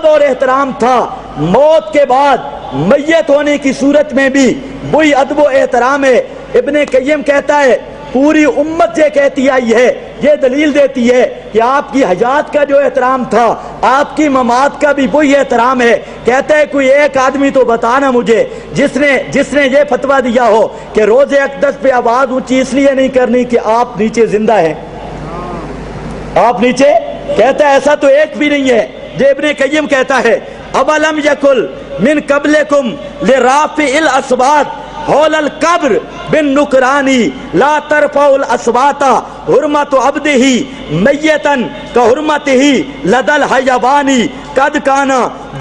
اور احترام تھا، موت کے بعد میت ہونے کی صورت میں بھی وہی ادب و احترام ہے۔ ابن قیم کہتا ہے پوری امت یہ کہتی آئی ہے، یہ دلیل دیتی ہے کہ آپ کی حیات کا جو احترام تھا آپ کی ممات کا بھی وہی احترام ہے۔ کہتا ہے کوئی ایک آدمی تو بتانا مجھے جس نے یہ فتویٰ دیا ہو کہ روز اقدس پہ آواز اونچی اس لیے نہیں کرنی کہ آپ نیچے زندہ ہیں، آپ نیچے۔ کہتا ہے ایسا تو ایک بھی نہیں ہے۔ یہ ابن قیم کہتا ہے اولم یکل من قبلکم لرافع الاصوات حول القبر بالنکرانی لا ترفع الاصوات حرمت عبدہ میتا کحرمتہ لدى الحیوان قد کان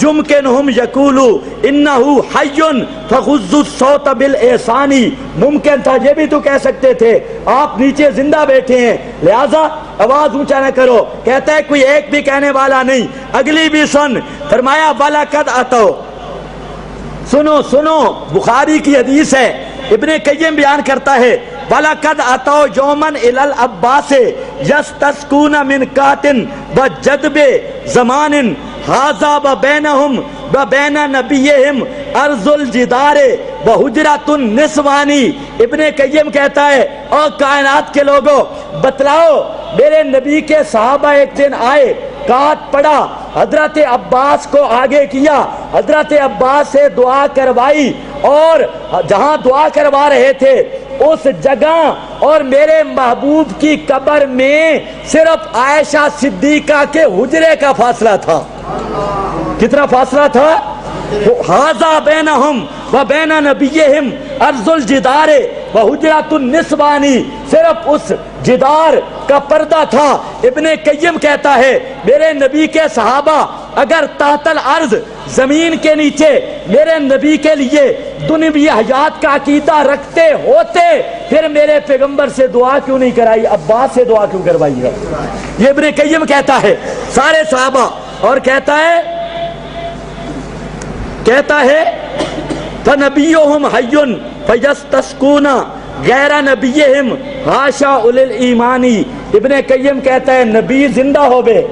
یمکنہم یقولوا انہ حی فغضوا الصوت بالاحسان۔ ممکن تھا یہ بھی تو کہہ سکتے تھے آپ نیچے زندہ بیٹھے ہیں لہذا آواز اونچا نہ کرو۔ کہتا ہے کوئی ایک بھی کہنے والا نہیں۔ اگلی بھی سن، فرمایا وَلَقَدْ أَتَوْا، سنو بخاری کی حدیث ہے، ابن قیم بیان کرتا ہے وَلَقَدْ أَتَوْا يَوْمًا إِلَى الْعَبَّاسِ يَسْتَسْقُونَ مِنْ قَاتٍ وَجَدْبِ زَمَانٍ هَذَا وَبَيْنَهُمْ وَبَيْنَ نَبِيِّهِمْ أَرْضُ الْجِدَارِ وَحُجْرَةُ النِّسْوَانِ۔ ابن قیم کہتا ہے اور کائنات کے لوگوں بتلاؤ، میرے نبی کے صحابہ ایک دن آئے، کاٹ پڑا، حضرت عباس کو آگے کیا، حضرت عباس سے دعا کروائی، اور جہاں دعا کروا رہے تھے اس جگہ اور میرے محبوب کی قبر میں صرف عائشہ صدیقہ کے حجرے کا فاصلہ تھا۔ کتنا فاصلہ تھا؟ ھذا بینہم وبین نبیہم ارض الجدار وحجرۃ النسوان، صرف اس جدار کا پردہ تھا۔ ابن قیم کہتا ہے میرے نبی کے صحابہ اگر تحت الارض زمین کے نیچے میرے نبی کے لیے دنیوی حیات کا عقیدہ رکھتے ہوتے پھر میرے پیغمبر سے دعا کیوں نہیں کرائی، عباس سے دعا کیوں کروائی ہے؟ یہ ابن قیم کہتا ہے سارے صحابہ، اور کہتا ہے فَنَبِيُّهُمْ حَيٌّ فَيَسْتَسْقُونَ غَيْرَ نَبِيِّهِمْ حَاشَا أُولِي الْإِيمَانِ۔ ابن قیم کہتا ہے نبی زندہ ہوئے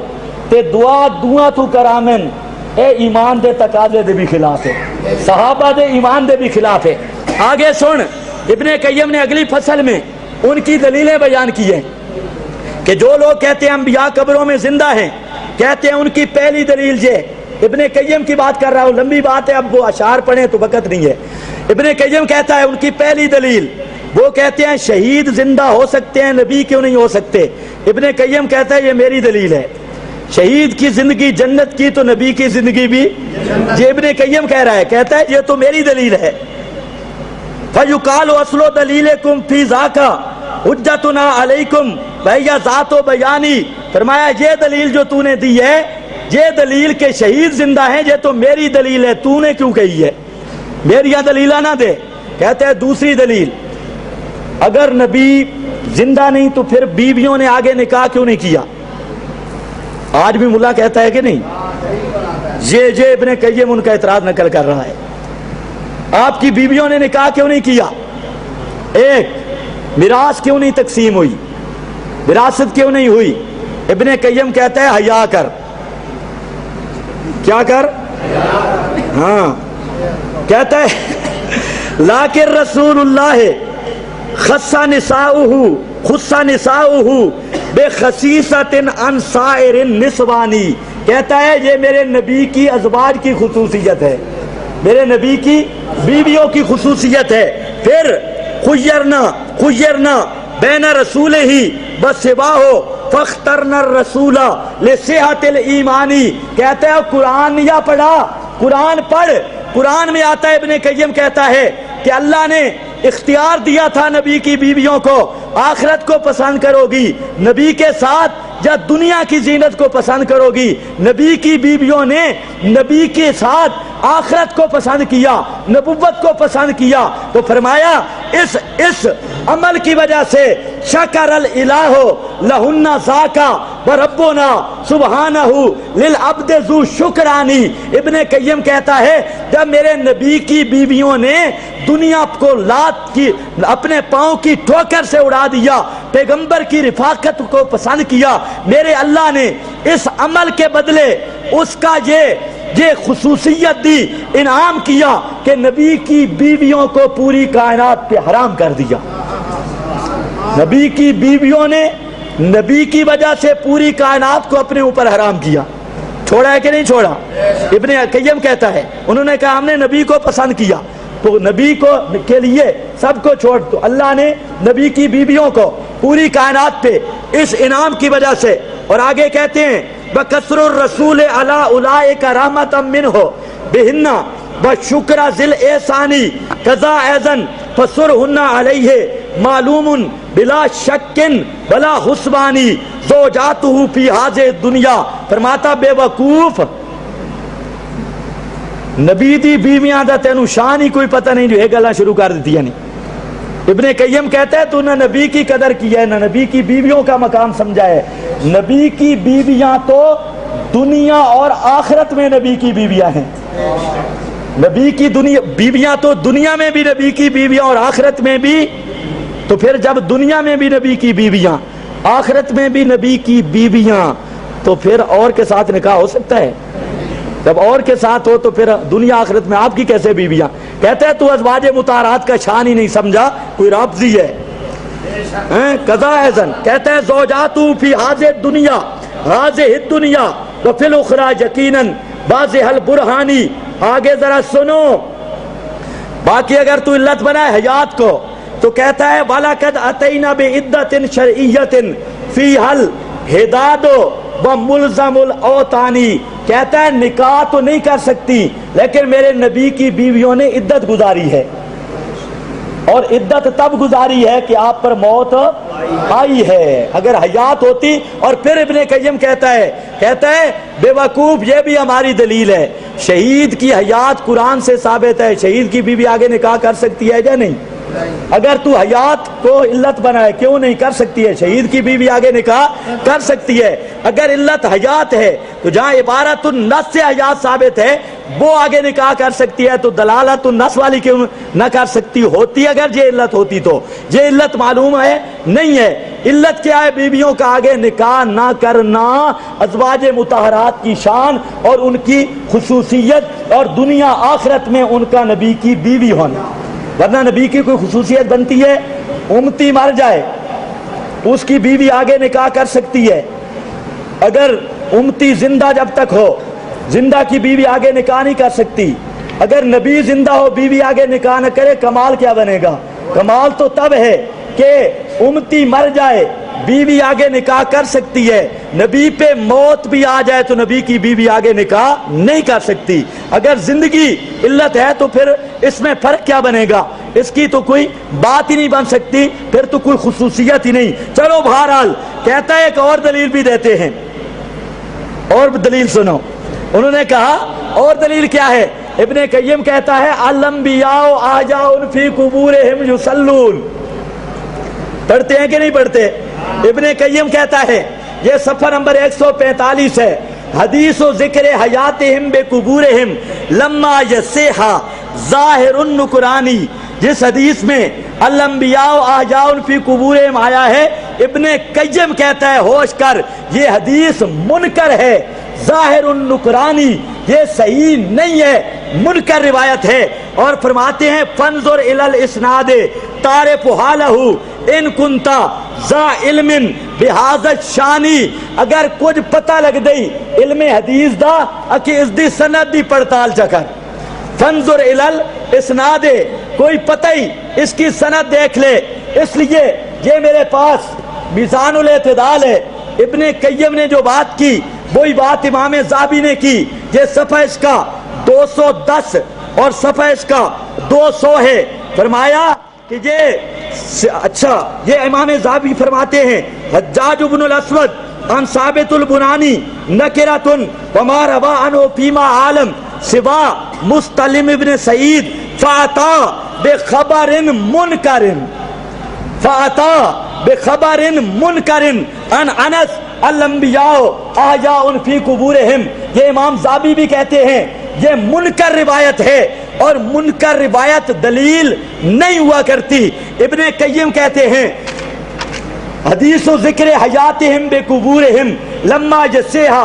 تے دعا تو کرامن اے ایمان دے تقاضے دے بھی خلاف ہے، صحابہ دے ایمان دے بھی خلاف ہے۔ آگے سن، ابن قیم نے اگلی فصل میں ان کی دلیلیں بیان کی ہیں کہ جو لوگ کہتے ہیں انبیاء قبروں میں زندہ ہیں، کہتے ہیں ان کی پہلی دلیل یہ، ابن قیم کی بات کر رہا ہوں، لمبی بات ہے، اب وہ اشعار پڑھیں تو وقت نہیں ہے۔ ابن قیم کہتا ہے ان کی پہلی دلیل، وہ کہتے ہیں شہید زندہ ہو سکتے ہیں، نبی کیوں نہیں ہو سکتے؟ ابن قیم کہتا ہے یہ میری دلیل ہے، شہید کی زندگی جنت کی تو نبی کی زندگی بھی، یہ ابن قیم کہہ رہا ہے، کہتا ہے یہ تو میری دلیل ہے۔ فَيُقَالُ أَصْلُ دَلِيلِكُمْ فِي ذَاكَ حُجَّتُنَا عَلَيْكُمْ وَهِيَ ذَاتُ بَيَانِ۔ فرمایا یہ دلیل جو تو نے دی ہے، یہ دلیل کہ شہید زندہ ہیں، یہ تو میری دلیل ہے، تو نے کیوں کہی ہے؟ میری یہاں دلیلہ نہ دے۔ کہتے ہیں دوسری دلیل، اگر نبی زندہ نہیں تو پھر بیویوں نے آگے نکاح کیوں نہیں کیا؟ آج بھی ملا کہتا ہے کہ نہیں؟ یہ ابن قیم ان کا اعتراض نقل کر رہا ہے، آپ کی بیویوں نے نکاح کیوں نہیں کیا؟ ایک، میراث کیوں نہیں تقسیم ہوئی، وراثت کیوں نہیں ہوئی؟ ابن قیم کہتا ہے حیا کر، کیا کر؟ ہاں، کہتا ہے لیکن رسول اللہ خص نساؤہ بخصیصۃ عن سائر النسوان۔ کہتا ہے یہ میرے نبی کی ازواج کی خصوصیت ہے، میرے نبی کی بیویوں کی خصوصیت ہے۔ پھر خیرنا بین رسول ہی بسواہ فاخترنا الرسول لصحت الایمانی۔ کہتا ہے قرآن یا پڑھا، قرآن پڑھ، قرآن میں آتا ہے، ابن قیم کہتا ہے کہ اللہ نے اختیار دیا تھا نبی کی بیویوں کو، آخرت کو پسند کرو گی نبی کے ساتھ یا دنیا کی زینت کو پسند کرو گی؟ نبی کی بیویوں نے نبی کے ساتھ آخرت کو پسند کیا، نبوت کو پسند کیا، تو فرمایا اس عمل کی وجہ سے شکر الالہ لہن ذاکا وربنا سبحانہ للعبد ذو شکرانی۔ ابن قیم کہتا ہے جب میرے نبی کی بیویوں نے دنیا کو لات کی اپنے پاؤں کی ٹھوکر سے اڑا دیا، پیغمبر کی رفاقت کو پسند کیا، میرے اللہ نے اس عمل کے بدلے اس کا یہ یہ خصوصیت دی، انعام کیا کہ نبی کی بیویوں کو پوری کائنات پہ حرام کر دیا. نبی کی بیویوں نے نبی کی وجہ سے پوری کائنات کو اپنے اوپر حرام کیا. چھوڑا ہے کہ نہیں چھوڑا؟ ابن قیم کہتا ہے انہوں نے کہا ہم نے نبی کو پسند کیا تو نبی کو کے لیے سب کو چھوڑ دو. اللہ نے نبی کی بیویوں کو پوری کائنات پہ اس انعام کی وجہ سے. اور آگے کہتے ہیں بکثر الرسول علی اولئک رحمۃ منہ بہن بشکر ذل احسانی قضا ایزن فسرہن علیہ معلوم بلا شکن بلا حسبانی زوجاتہ فی ہذہ دنیا. فرماتا بے وقوف نبی دی بیویاں دا تینوں شان ہی کوئی پتہ نہیں جو یہ گلاں شروع کر دیتی ہے. نہیں ابن قیم کہتا ہے تو نہ نبی کی قدر کی ہے نہ نبی کی بیویوں کا مقام سمجھا ہے. نبی کی بیویاں تو دنیا اور آخرت میں نبی کی بیویاں ہیں. نبی کی دنیا بیویاں تو دنیا میں بھی نبی کی بیویاں اور آخرت میں بھی. تو پھر جب دنیا میں بھی نبی کی بیویاں آخرت میں بھی نبی کی بیویاں تو پھر اور کے ساتھ نکاح ہو سکتا ہے؟ جب اور کے ساتھ ہو تو پھر دنیا آخرت میں آپ کی کیسے بیویاں؟ کہتے ہیں تو ازواج مطہرات کا شان ہی نہیں سمجھا، کوئی رافضی ہے. قضا ایزن کہتے ہیں زوجاتو فی ہذہ دنیا ہذہ الدنیا وفی الاخری یقیناً واضح البرہانی. آگے ذرا سنو باقی اگر تو علت بنائے حیات کو تو کہتا ہے وَلَقَدْ أَتَيْنَا بِعِدَّةٍ شَرْعِيَّةٍ فِيهَا الْحِدَادُ وَمُلْزَمُ الْأَوْطَانِ. کہتا ہے نکاح تو نہیں کر سکتی لیکن میرے نبی کی بیویوں نے عدت گزاری ہے. اور عدت تب گزاری ہے کہ آپ پر موت آئی ہے. اگر حیات ہوتی. اور پھر ابن قیم کہتا ہے بے وقوف یہ بھی ہماری دلیل ہے. شہید کی حیات قرآن سے ثابت ہے. شہید کی بیوی آگے نکاح کر سکتی ہے یا نہیں؟ اگر تو حیات کو علت بنائے کیوں نہیں کر سکتی ہے؟ شہید کی بیوی آگے نکاح کر سکتی ہے. اگر علت حیات ہے تو جہاں عبارت النص سے حیات ثابت ہے وہ آگے نکاح کر سکتی ہے تو دلالت النص والی کیوں نہ کر سکتی ہوتی؟ اگر یہ علت ہوتی تو یہ علت معلوم ہے نہیں ہے. علت کیا ہے؟ بیویوں کا آگے نکاح نہ کرنا ازواج مطہرات کی شان اور ان کی خصوصیت اور دنیا آخرت میں ان کا نبی کی بیوی ہونا. ورنہ نبی کی کوئی خصوصیت بنتی ہے؟ امتی مر جائے اس کی بیوی آگے نکاح کر سکتی ہے. اگر امتی زندہ جب تک ہو زندہ کی بیوی آگے نکاح نہیں کر سکتی. اگر نبی زندہ ہو بیوی آگے نکاح نہ کرے کمال کیا بنے گا؟ کمال تو تب ہے کہ امتی مر جائے بیوی آگے نکاح کر سکتی ہے. نبی پہ موت بھی آ جائے تو نبی کی بیوی آگے نکاح نہیں کر سکتی. اگر زندگی علت ہے تو پھر اس میں فرق کیا بنے گا؟ اس کی تو کوئی بات ہی نہیں بن سکتی. پھر تو کوئی خصوصیت ہی نہیں. چلو بہرحال کہتا ہے ایک اور دلیل بھی دیتے ہیں. اور دلیل سنو. انہوں نے کہا اور دلیل کیا ہے؟ ابن قیم کہتا ہے الانبیاء آجاء فی قبورہم یصلون. پڑھتے ہیں کہ نہیں پڑھتے؟ ابن قیم کہتا ہے یہ صفحہ نمبر 145 ہے. حدیث و ذکر حیاتہم بقبورہم لما یسیحا ظاہر النکرانی. جس حدیث میں الانبیاء آجاء فی قبورہم آیا ہے ابن قیم کہتا ہے ہوش کر یہ حدیث منکر ہے. ظاہر النکرانی یہ صحیح نہیں ہے منکر روایت ہے. اور فرماتے ہیں فانظر الی الاسناد تعرف حالہ ان کنتا ذا علم بہذا الشانی. اگر کچھ پتہ لگ دئی علم حدیث دا کہ اس دی سند دی پڑتال چکر. فانظر الی الاسناد کوئی پتہ ہی اس کی سند دیکھ لے. اس لیے یہ میرے پاس میزان الاعتدال ہے. ابن قیم نے جو بات کی وہی بات امام ذہبی نے کی. یہ صفحہ اس کا 210 اور صفحہ اس کا 200 ہے. فرمایا کہ یہ اچھا یہ امام ذہبی فرماتے ہیں حجاج بن الاسود عن ثابت البنانی نکرۃ وما روى عنه فيما عالم سوا مستلم ابن سعید فاتا بخبر منکر عن انس الانبیاء احیاء فی قبورہم. یہ امام ذہبی بھی کہتے ہیں یہ منکر روایت ہے اور منکر روایت دلیل نہیں ہوا کرتی. ابن قیم کہتے ہیں حدیث و ذکر حیاتہم بقبورہم لما یسیحا